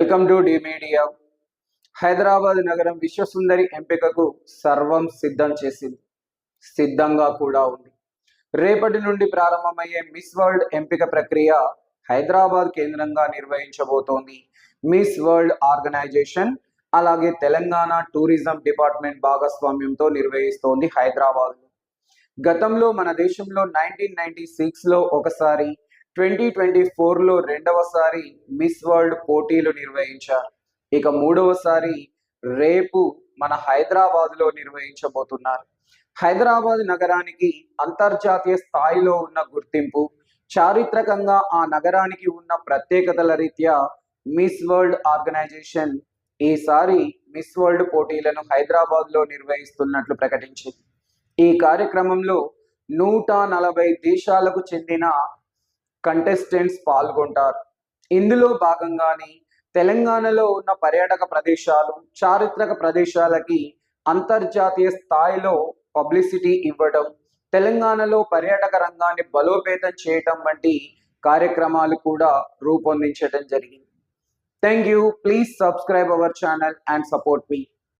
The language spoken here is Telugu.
Welcome to the media. Hyderabad నగరం విశ్వసుందరి ఎంపికకు సర్వం సిద్ధంగా కూడా ఉంది. రేపటి నుండి ప్రారంభమయ్యే మిస్ వరల్డ్ ఎంపిక ప్రక్రియ హైదరాబాద్ కేంద్రంగా నిర్వహించబోతోంది. మిస్ వరల్డ్ ఆర్గనైజేషన్ అలాగే తెలంగాణ టూరిజం డిపార్ట్మెంట్ భాగస్వామ్యంతో నిర్వహిస్తోంది హైదరాబాద్. గతంలో మన దేశంలో 1996లో ఒకసారి, 2024లో రెండవసారి మిస్ వరల్డ్ పోటీలు నిర్వహించారు. ఇక మూడవసారి రేపు మన హైదరాబాద్లో నిర్వహించబోతున్నారు. హైదరాబాద్ నగరానికి అంతర్జాతీయ స్థాయిలో ఉన్న గుర్తింపు, చారిత్రకంగా ఆ నగరానికి ఉన్న ప్రత్యేకతల రీత్యా మిస్ వరల్డ్ ఆర్గనైజేషన్ ఈసారి మిస్ వరల్డ్ పోటీలను హైదరాబాద్లో నిర్వహిస్తున్నట్లు ప్రకటించింది. ఈ కార్యక్రమంలో 140 దేశాలకు చెందిన కంటెస్టెంట్స్ పాల్గొంటారు. ఇందులో భాగంగానే తెలంగాణలో ఉన్న పర్యాటక ప్రదేశాలు, చారిత్రక ప్రదేశాలకి అంతర్జాతీయ స్థాయిలో పబ్లిసిటీ ఇవ్వడం, తెలంగాణలో పర్యాటక రంగాన్ని బలోపేతం చేయటం వంటి కార్యక్రమాలు కూడా రూపొందించడం జరిగింది. Thank you. Please subscribe our channel and support me.